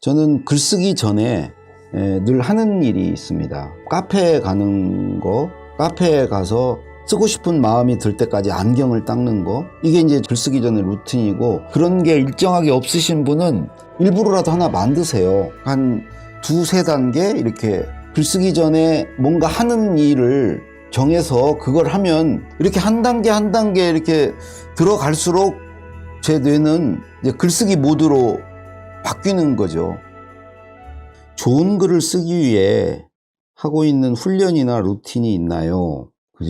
저는 글쓰기 전에 늘 하는 일이 있습니다. 카페에 가는 거, 카페에 가서 쓰고 싶은 마음이 들 때까지 안경을 닦는 거, 이게 이제 글쓰기 전에 루틴이고, 그런 게 일정하게 없으신 분은 일부러라도 하나 만드세요. 한 두세 단계 이렇게 글쓰기 전에 뭔가 하는 일을 정해서 그걸 하면 이렇게 한 단계 한 단계 이렇게 들어갈수록 제 뇌는 이제 글쓰기 모드로 바뀌는 거죠. 좋은 글을 쓰기 위해 하고 있는 훈련이나 루틴이 있나요?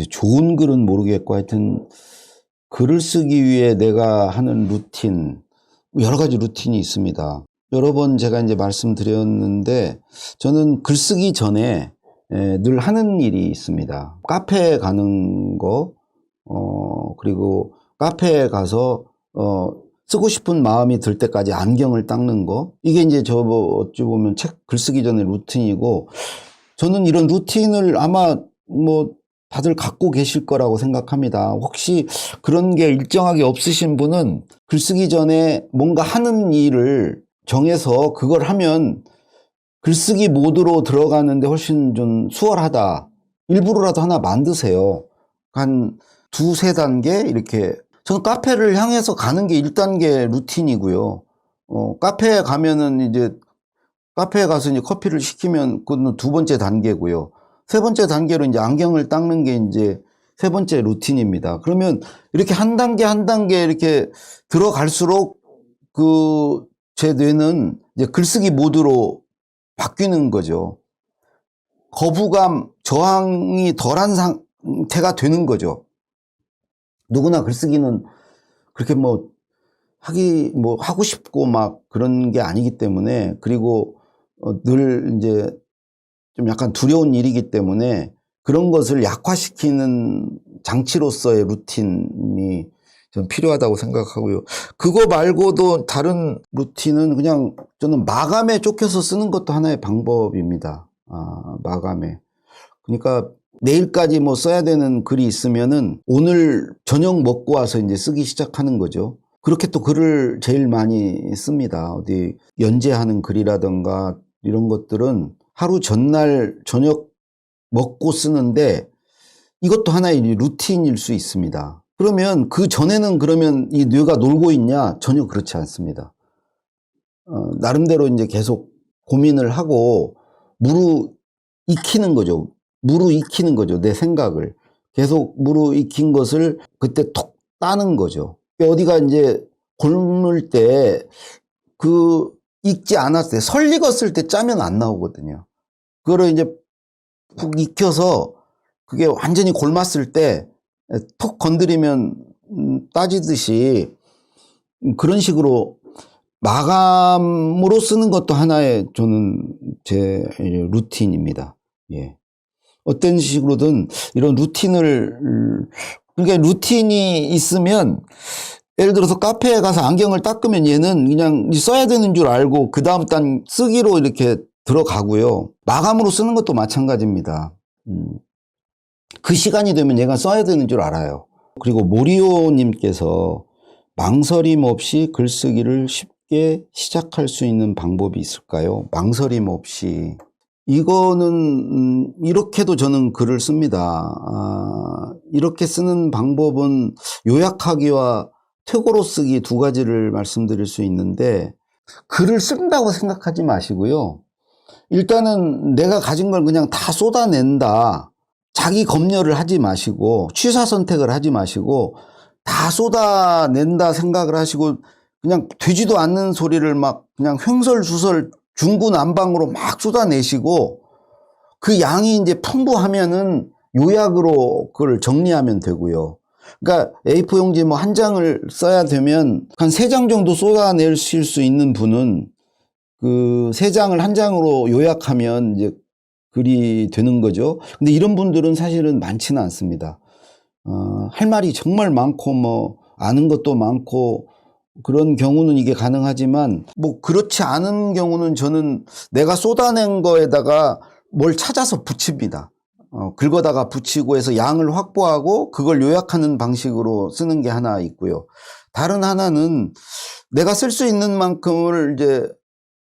좋은 글은 모르겠고 하여튼 글을 쓰기 위해 내가 하는 루틴, 여러 가지 루틴이 있습니다. 여러 번 제가 이제 말씀드렸는데 저는 글쓰기 전에 늘 하는 일이 있습니다. 카페에 가는 거, 그리고 카페에 가서 쓰고 싶은 마음이 들 때까지 안경을 닦는 거, 이게 이제 어찌 보면 책 글쓰기 전에 루틴이고, 저는 이런 루틴을 아마 다들 갖고 계실 거라고 생각합니다. 혹시 그런 게 일정하게 없으신 분은 글쓰기 전에 뭔가 하는 일을 정해서 그걸 하면 글쓰기 모드로 들어가는데 훨씬 좀 수월하다. 일부러라도 하나 만드세요. 한 두세 단계 이렇게. 저는 카페를 향해서 가는 게 1단계 루틴이고요. 카페에 가면은 이제 카페에 가서 이제 커피를 시키면 그건 두 번째 단계고요. 세 번째 단계로 이제 안경을 닦는 게 이제 세 번째 루틴입니다. 그러면 이렇게 한 단계 한 단계 이렇게 들어갈수록 제 뇌는 이제 글쓰기 모드로 바뀌는 거죠. 거부감, 저항이 덜한 상태가 되는 거죠. 누구나 글쓰기는 그렇게 하고 싶고 막 그런 게 아니기 때문에, 그리고 늘 이제 좀 약간 두려운 일이기 때문에 그런 것을 약화시키는 장치로서의 루틴이 좀 필요하다고 생각하고요. 그거 말고도 다른 루틴은 그냥 저는 마감에 쫓겨서 쓰는 것도 하나의 방법입니다. 마감에. 그러니까 내일까지 써야 되는 글이 있으면은 오늘 저녁 먹고 와서 이제 쓰기 시작하는 거죠. 그렇게 또 글을 제일 많이 씁니다. 어디 연재하는 글이라든가 이런 것들은 하루 전날 저녁 먹고 쓰는데 이것도 하나의 루틴일 수 있습니다. 그러면 그 전에는 그러면 이 뇌가 놀고 있냐? 전혀 그렇지 않습니다. 나름대로 이제 계속 고민을 하고 무르익히는 거죠. 무르익히는 거죠. 내 생각을. 계속 무르익힌 것을 그때 톡 따는 거죠. 어디가 이제 곪을 때 익지 않았을 때, 설 익었을 때 짜면 안 나오거든요. 그거를 이제 푹 익혀서 그게 완전히 골랐을 때 톡 건드리면 따지듯이 그런 식으로 마감으로 쓰는 것도 하나의 저는 제 루틴입니다. 예. 어떤 식으로든 이런 그러니까 루틴이 있으면, 예를 들어서 카페에 가서 안경을 닦으면 얘는 그냥 써야 되는 줄 알고 그 다음 단 쓰기로 이렇게 들어가고요. 마감으로 쓰는 것도 마찬가지입니다. 그 시간이 되면 얘가 써야 되는 줄 알아요. 그리고 모리오님께서 망설임 없이 글쓰기를 쉽게 시작할 수 있는 방법이 있을까요? 망설임 없이. 이거는 이렇게도 저는 글을 씁니다. 이렇게 쓰는 방법은 요약하기와 퇴고로 쓰기 두 가지를 말씀드릴 수 있는데, 글을 쓴다고 생각하지 마시고요. 일단은 내가 가진 걸 그냥 다 쏟아낸다. 자기 검열을 하지 마시고 취사 선택을 하지 마시고 다 쏟아낸다 생각을 하시고 그냥 되지도 않는 소리를 막 그냥 횡설수설 중구난방으로 막 쏟아내시고, 그 양이 이제 풍부하면은 요약으로 그걸 정리하면 되고요. 그러니까 A4 용지 한 장을 써야 되면 한 3장 정도 쏟아내실 수 있는 분은 그 3장을 한 장으로 요약하면 이제 글이 되는 거죠. 근데 이런 분들은 사실은 많지는 않습니다. 할 말이 정말 많고 아는 것도 많고 그런 경우는 이게 가능하지만, 그렇지 않은 경우는 저는 내가 쏟아낸 거에다가 뭘 찾아서 붙입니다. 긁어다가 붙이고 해서 양을 확보하고 그걸 요약하는 방식으로 쓰는 게 하나 있고요. 다른 하나는 내가 쓸 수 있는 만큼을 이제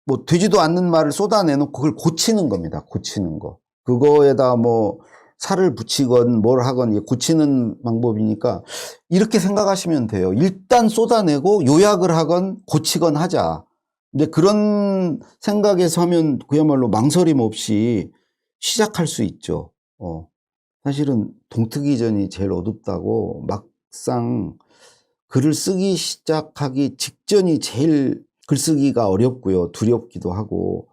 뭐 되지도 않는 말을 쏟아내놓고 그걸 고치는 겁니다. 고치는 거. 그거에다 뭐 살을 붙이건 뭘 하건 고치는 방법이니까 이렇게 생각하시면 돼요. 일단 쏟아내고 요약을 하건 고치건 하자. 이제 그런 생각에서 하면 그야말로 망설임 없이 시작할 수 있죠. 사실은 동트기전이 제일 어둡다고, 막상 글을 쓰기 시작하기 직전이 제일 글쓰기가 어렵고요. 두렵기도 하고,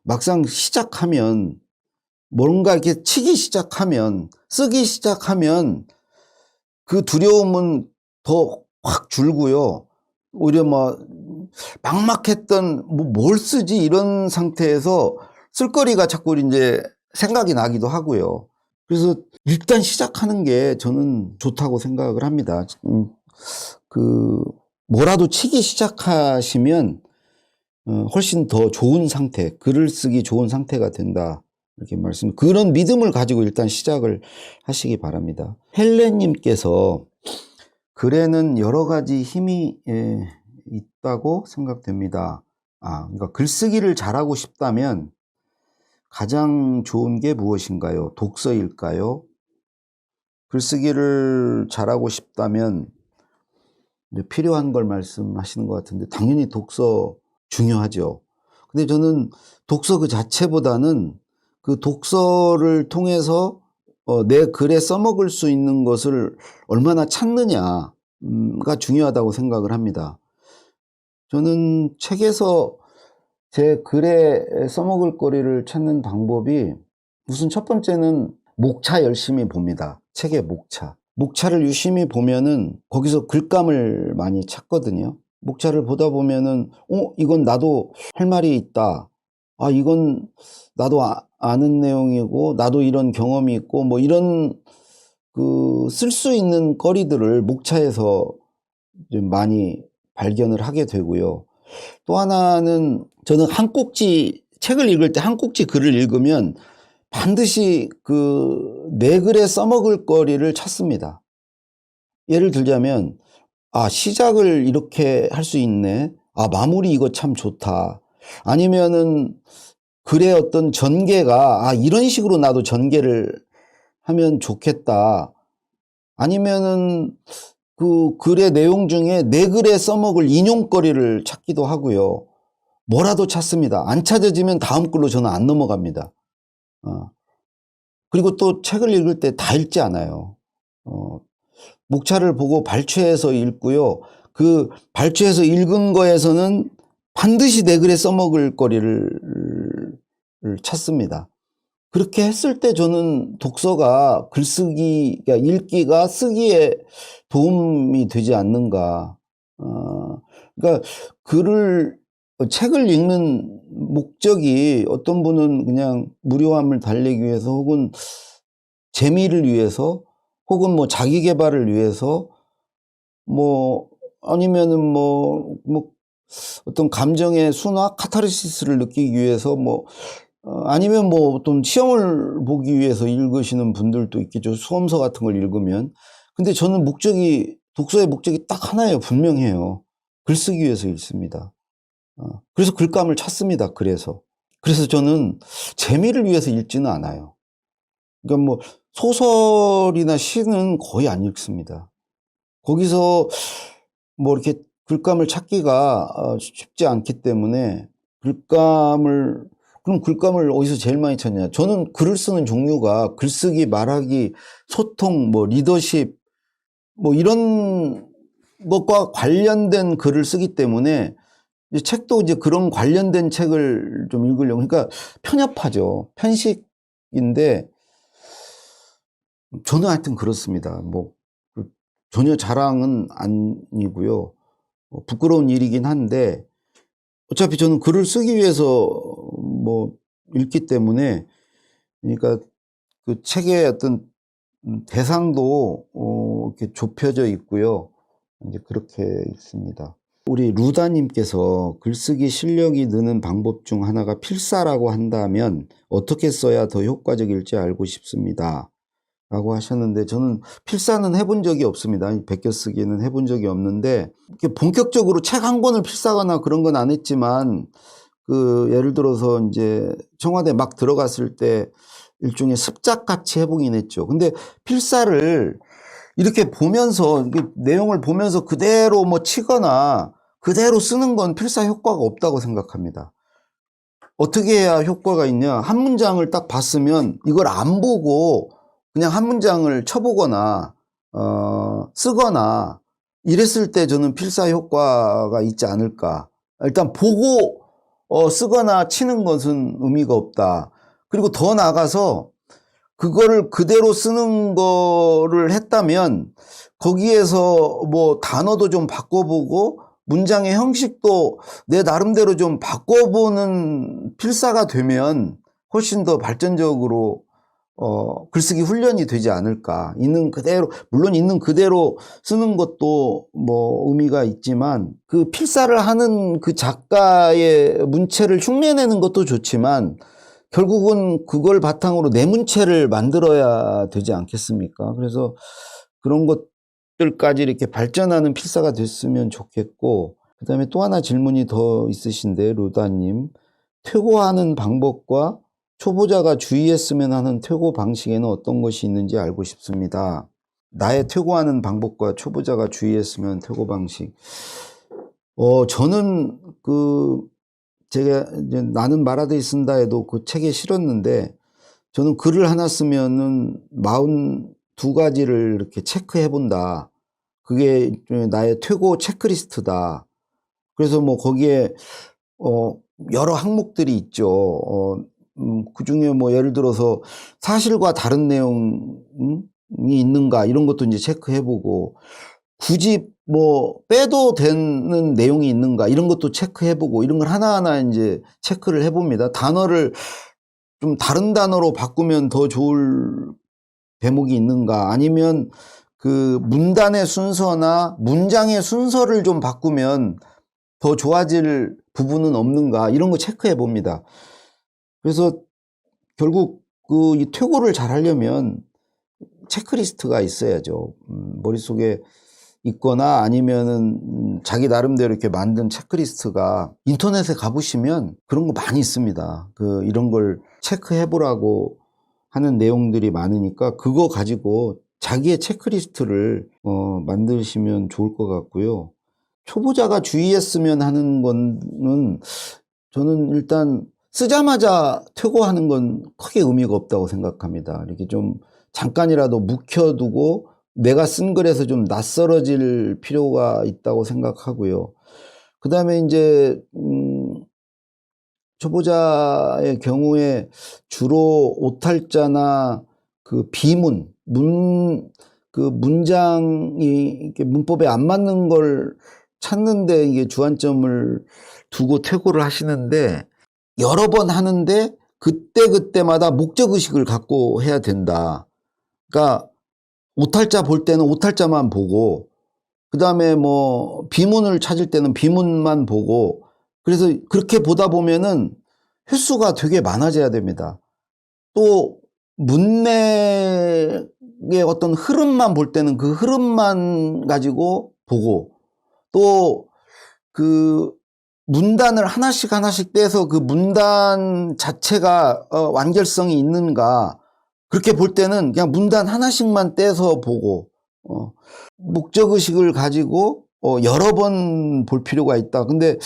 막상 시작하면 뭔가 이렇게 치기 시작하면, 쓰기 시작하면 그 두려움은 더 확 줄고요. 오히려 뭐 막막했던 뭘 쓰지 이런 상태에서 쓸거리가 자꾸 이제 생각이 나기도 하고요. 그래서 일단 시작하는 게 저는 좋다고 생각을 합니다. 뭐라도 치기 시작하시면 훨씬 더 좋은 상태, 글을 쓰기 좋은 상태가 된다. 이렇게 그런 믿음을 가지고 일단 시작을 하시기 바랍니다. 헬렌님께서 글에는 여러 가지 힘이 있다고 생각됩니다. 그러니까 글쓰기를 잘하고 싶다면 가장 좋은 게 무엇인가요? 독서일까요? 글쓰기를 잘하고 싶다면 필요한 걸 말씀하시는 것 같은데 당연히 독서 중요하죠. 근데 저는 독서 그 자체보다는 그 독서를 통해서 내 글에 써먹을 수 있는 것을 얼마나 찾느냐가 중요하다고 생각을 합니다. 저는 책에서 제 글에 써먹을 거리를 찾는 방법이 우선 첫 번째는 목차 열심히 봅니다. 책의 목차. 목차를 유심히 보면은 거기서 글감을 많이 찾거든요. 목차를 보다 보면은 이건 나도 할 말이 있다. 이건 나도 아는 내용이고 나도 이런 경험이 있고 뭐 이런 쓸 수 있는 거리들을 목차에서 좀 많이 발견을 하게 되고요. 또 하나는 저는 책을 읽을 때 한 꼭지 글을 읽으면 반드시 내 글에 써먹을 거리를 찾습니다. 예를 들자면 시작을 이렇게 할 수 있네. 마무리 이거 참 좋다. 아니면은 글의 어떤 전개가 이런 식으로 나도 전개를 하면 좋겠다. 아니면은 그 글의 내용 중에 내 글에 써먹을 인용거리를 찾기도 하고요. 뭐라도 찾습니다. 안 찾아지면 다음 글로 저는 안 넘어갑니다. 그리고 또 책을 읽을 때 다 읽지 않아요. 목차를 보고 발췌해서 읽고요. 그 발췌해서 읽은 거에서는 반드시 내 글에 써먹을 거리를 찾습니다. 그렇게 했을 때 저는 독서가 글쓰기가 읽기가 쓰기에 도움이 되지 않는가. 그러니까 책을 읽는 목적이 어떤 분은 그냥 무료함을 달래기 위해서 혹은 재미를 위해서 혹은 뭐 자기 개발을 위해서 아니면은 어떤 감정의 순화 카타르시스를 느끼기 위해서 아니면 어떤 시험을 보기 위해서 읽으시는 분들도 있겠죠. 수험서 같은 걸 읽으면. 근데 저는 독서의 목적이 딱 하나예요. 분명해요. 글쓰기 위해서 읽습니다. 그래서 글감을 찾습니다. 그래서 저는 재미를 위해서 읽지는 않아요. 그러니까 소설이나 시는 거의 안 읽습니다. 거기서 이렇게 글감을 찾기가 쉽지 않기 때문에 그럼 글감을 어디서 제일 많이 찾냐? 저는 글을 쓰는 종류가 글쓰기, 말하기, 소통, 리더십, 이런 것과 관련된 글을 쓰기 때문에 책도 이제 그런 관련된 책을 좀 읽으려고. 그러니까 편협하죠. 편식인데 저는 하여튼 그렇습니다. 전혀 자랑은 아니고요. 부끄러운 일이긴 한데 어차피 저는 글을 쓰기 위해서 읽기 때문에, 그러니까 그 책의 어떤 대상도 이렇게 좁혀져 있고요. 이제 그렇게 있습니다. 우리 루다님께서 글쓰기 실력이 느는 방법 중 하나가 필사라고 한다면 어떻게 써야 더 효과적일지 알고 싶습니다. 라고 하셨는데 저는 필사는 해본 적이 없습니다. 베껴쓰기는 해본 적이 없는데 본격적으로 책 한 권을 필사하거나 그런 건 안 했지만 예를 들어서 이제 청와대 막 들어갔을 때 일종의 습작같이 해보긴 했죠. 근데 필사를 이렇게 보면서, 내용을 보면서 그대로 뭐 치거나 그대로 쓰는 건 필사 효과가 없다고 생각합니다. 어떻게 해야 효과가 있냐? 한 문장을 딱 봤으면 이걸 안 보고 그냥 한 문장을 쳐보거나 쓰거나 이랬을 때 저는 필사 효과가 있지 않을까. 일단 보고 쓰거나 치는 것은 의미가 없다. 그리고 더 나아가서 그거를 그대로 쓰는 거를 했다면 거기에서 뭐 단어도 좀 바꿔보고 문장의 형식도 내 나름대로 좀 바꿔보는 필사가 되면 훨씬 더 발전적으로 글쓰기 훈련이 되지 않을까. 있는 그대로, 물론 있는 그대로 쓰는 것도 뭐 의미가 있지만 그 필사를 하는 그 작가의 문체를 흉내내는 것도 좋지만 결국은 그걸 바탕으로 내 문체를 만들어야 되지 않겠습니까? 그래서 그런 것들까지 이렇게 발전하는 필사가 됐으면 좋겠고, 그 다음에 또 하나 질문이 더 있으신데, 루다님. 퇴고하는 방법과 초보자가 주의했으면 하는 퇴고 방식에는 어떤 것이 있는지 알고 싶습니다. 나의 퇴고하는 방법과 초보자가 주의했으면 퇴고 방식. 저는 제가 이제 나는 말하듯이 쓴다에도 그 책에 실었는데 저는 글을 하나 쓰면은 42가지를 이렇게 체크해 본다. 그게 나의 퇴고 체크리스트다. 그래서 뭐 거기에 여러 항목들이 있죠. 그 중에 뭐 예를 들어서 사실과 다른 내용이 있는가 이런 것도 이제 체크해 보고 굳이 뭐 빼도 되는 내용이 있는가 이런 것도 체크해 보고 이런 걸 하나하나 이제 체크를 해 봅니다. 단어를 좀 다른 단어로 바꾸면 더 좋을 대목이 있는가 아니면 그 문단의 순서나 문장의 순서를 좀 바꾸면 더 좋아질 부분은 없는가 이런 거 체크해 봅니다. 그래서 결국 이 퇴고를 잘 하려면 체크리스트가 있어야죠. 머릿속에 있거나 아니면은 자기 나름대로 이렇게 만든 체크리스트가 인터넷에 가보시면 그런 거 많이 있습니다. 이런 걸 체크해 보라고 하는 내용들이 많으니까 그거 가지고 자기의 체크리스트를 만드시면 좋을 것 같고요. 초보자가 주의했으면 하는 거는 저는 일단 쓰자마자 퇴고하는 건 크게 의미가 없다고 생각합니다. 이렇게 좀 잠깐이라도 묵혀두고 내가 쓴 글에서 좀 낯설어질 필요가 있다고 생각하고요. 그 다음에 이제 초보자의 경우에 주로 오탈자나 그 비문, 그 문장이 이렇게 문법에 안 맞는 걸 찾는데 이게 주안점을 두고 퇴고를 하시는데 여러 번 하는데 그때그때마다 목적의식을 갖고 해야 된다. 그러니까 오탈자 볼 때는 오탈자만 보고 그 다음에 뭐 비문을 찾을 때는 비문만 보고 그래서 그렇게 보다 보면은 횟수가 되게 많아져야 됩니다. 또 문맥의 어떤 흐름만 볼 때는 그 흐름만 가지고 보고 또 그 문단을 하나씩 하나씩 떼서 그 문단 자체가 완결성이 있는가 그렇게 볼 때는 그냥 문단 하나씩만 떼서 보고 목적의식을 가지고 여러 번 볼 필요가 있다. 근데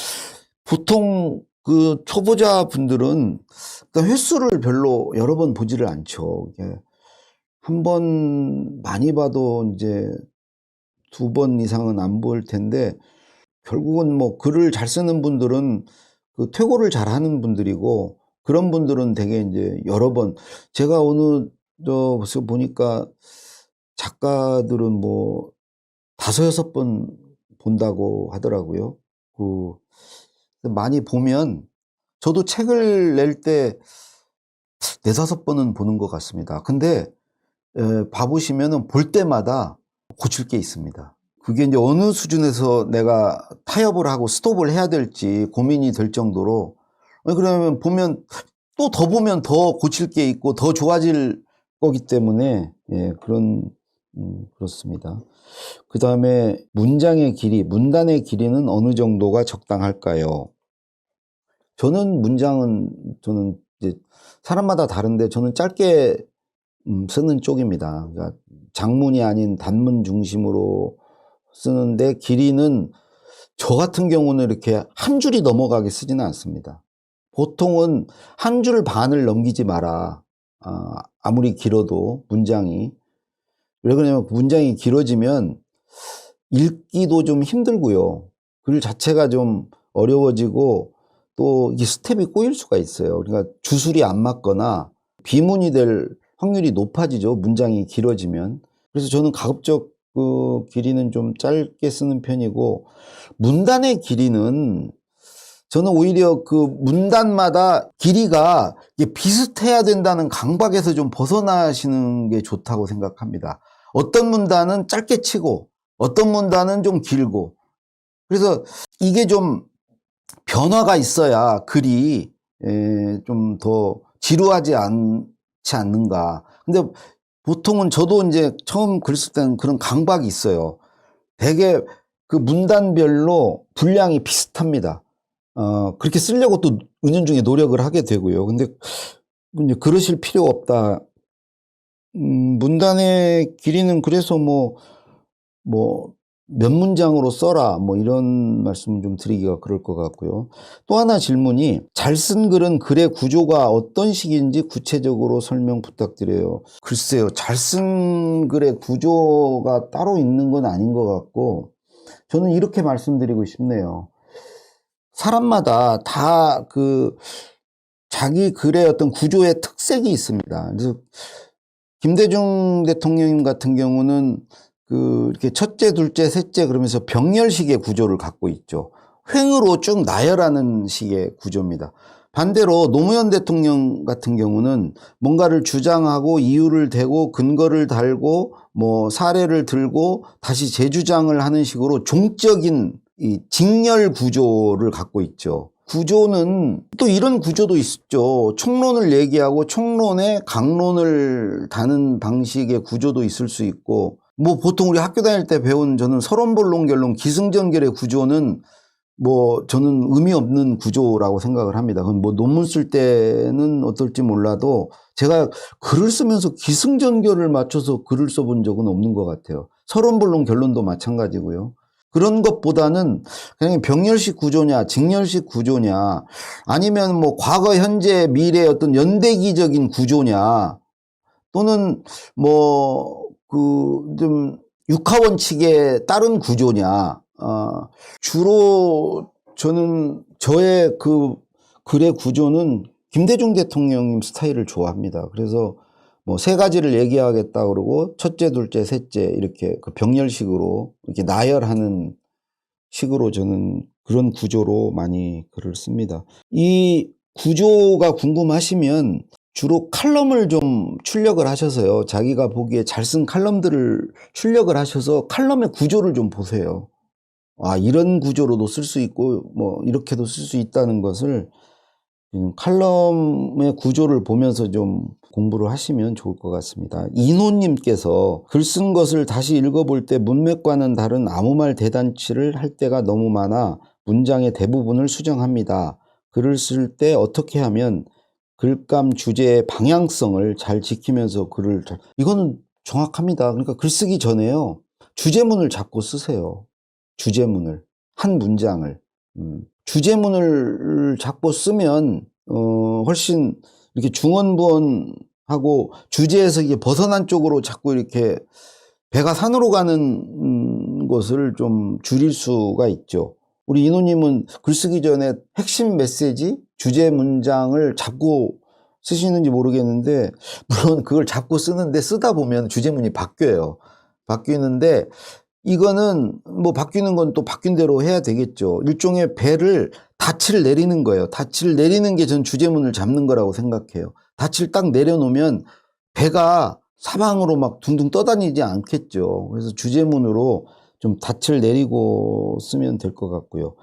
보통 그 초보자 분들은 횟수를 별로 여러 번 보지를 않죠. 한 번 많이 봐도 이제 2번 이상은 안 볼 텐데 결국은 뭐 글을 잘 쓰는 분들은 그 퇴고를 잘 하는 분들이고 그런 분들은 되게 이제 여러 번 제가 어느 저 보니까 작가들은 뭐 5-6번 본다고 하더라고요. 많이 보면 저도 책을 낼 때 4-5번은 보는 것 같습니다. 근데 봐보시면은 볼 때마다 고칠 게 있습니다. 그게 이제 어느 수준에서 내가 타협을 하고 스톱을 해야 될지 고민이 될 정도로 그러면 보면 또 더 보면 더 고칠 게 있고 더 좋아질 거기 때문에 그렇습니다. 그 다음에 문장의 길이, 문단의 길이는 어느 정도가 적당할까요? 저는 문장은 저는 이제 사람마다 다른데 저는 짧게 쓰는 쪽입니다. 그러니까 장문이 아닌 단문 중심으로 쓰는데 길이는 저 같은 경우는 이렇게 한 줄이 넘어가게 쓰지는 않습니다. 보통은 한 줄 반을 넘기지 마라. 아무리 길어도 문장이. 왜 그러냐면 문장이 길어지면 읽기도 좀 힘들고요. 글 자체가 좀 어려워지고 또 이 스텝이 꼬일 수가 있어요. 그러니까 주술이 안 맞거나 비문이 될 확률이 높아지죠. 문장이 길어지면. 그래서 저는 가급적 그 길이는 좀 짧게 쓰는 편이고, 문단의 길이는 저는 오히려 그 문단마다 길이가 비슷해야 된다는 강박에서 좀 벗어나시는 게 좋다고 생각합니다. 어떤 문단은 짧게 치고 어떤 문단은 좀 길고, 그래서 이게 좀 변화가 있어야 글이 좀 더 지루하지 않지 않는가. 근데 보통은 저도 이제 처음 글 쓸 때는 그런 강박이 있어요. 되게 그 문단별로 분량이 비슷합니다. 그렇게 쓰려고 또 은연중에 노력을 하게 되고요. 근데 그러실 필요 없다. 문단의 길이는 그래서 몇 문장으로 써라, 이런 말씀 좀 드리기가 그럴 것 같고요. 또 하나 질문이, 잘 쓴 글은 글의 구조가 어떤 식인지 구체적으로 설명 부탁드려요. 글쎄요, 잘 쓴 글의 구조가 따로 있는 건 아닌 것 같고, 저는 이렇게 말씀드리고 싶네요. 사람마다 다 자기 글의 어떤 구조의 특색이 있습니다. 그래서 김대중 대통령 같은 경우는 이렇게 첫째, 둘째, 셋째 그러면서 병렬식의 구조를 갖고 있죠. 횡으로 쭉 나열하는 식의 구조입니다. 반대로 노무현 대통령 같은 경우는 뭔가를 주장하고 이유를 대고 근거를 달고 사례를 들고 다시 재주장을 하는 식으로 종적인 이 직렬 구조를 갖고 있죠. 구조는 또 이런 구조도 있죠. 총론을 얘기하고 총론에 강론을 다는 방식의 구조도 있을 수 있고, 보통 우리 학교 다닐 때 배운 저는 서론, 본론, 결론, 기승전결의 구조는 저는 의미 없는 구조라고 생각을 합니다. 그건 논문 쓸 때는 어떨지 몰라도 제가 글을 쓰면서 기승전결을 맞춰서 글을 써본 적은 없는 것 같아요. 서론, 본론, 결론도 마찬가지고요. 그런 것보다는 그냥 병렬식 구조냐, 직렬식 구조냐, 아니면 과거, 현재, 미래 어떤 연대기적인 구조냐, 또는 좀 육하원칙에 따른 구조냐. 주로 저는 저의 글의 구조는 김대중 대통령님 스타일을 좋아합니다. 그래서 세 가지를 얘기하겠다 그러고 첫째, 둘째, 셋째 이렇게 병렬식으로 이렇게 나열하는 식으로 저는 그런 구조로 많이 글을 씁니다. 이 구조가 궁금하시면 주로 칼럼을 좀 출력을 하셔서요. 자기가 보기에 잘 쓴 칼럼들을 출력을 하셔서 칼럼의 구조를 좀 보세요. 이런 구조로도 쓸 수 있고 이렇게도 쓸 수 있다는 것을 칼럼의 구조를 보면서 좀 공부를 하시면 좋을 것 같습니다. 이노님께서 글 쓴 것을 다시 읽어볼 때 문맥과는 다른 아무 말 대잔치를 할 때가 너무 많아 문장의 대부분을 수정합니다. 글을 쓸 때 어떻게 하면 글감 주제의 방향성을 잘 지키면서 이거는 정확합니다. 그러니까 글 쓰기 전에요. 주제문을 잡고 쓰세요. 주제문을. 한 문장을. 주제문을 잡고 쓰면 훨씬 이렇게 중언부언하고 주제에서 이게 벗어난 쪽으로 자꾸 이렇게 배가 산으로 가는 것을 좀 줄일 수가 있죠. 우리 인호님은 글쓰기 전에 핵심 메시지, 주제 문장을 잡고 쓰시는지 모르겠는데, 물론 그걸 잡고 쓰는데 쓰다 보면 주제문이 바뀌어요. 바뀌는데 이거는 바뀌는 건 또 바뀐 대로 해야 되겠죠. 일종의 배를 닻을 내리는 거예요. 닻을 내리는 게 전 주제문을 잡는 거라고 생각해요. 닻을 딱 내려놓으면 배가 사방으로 막 둥둥 떠다니지 않겠죠. 그래서 주제문으로 좀 닻을 내리고 쓰면 될 것 같고요.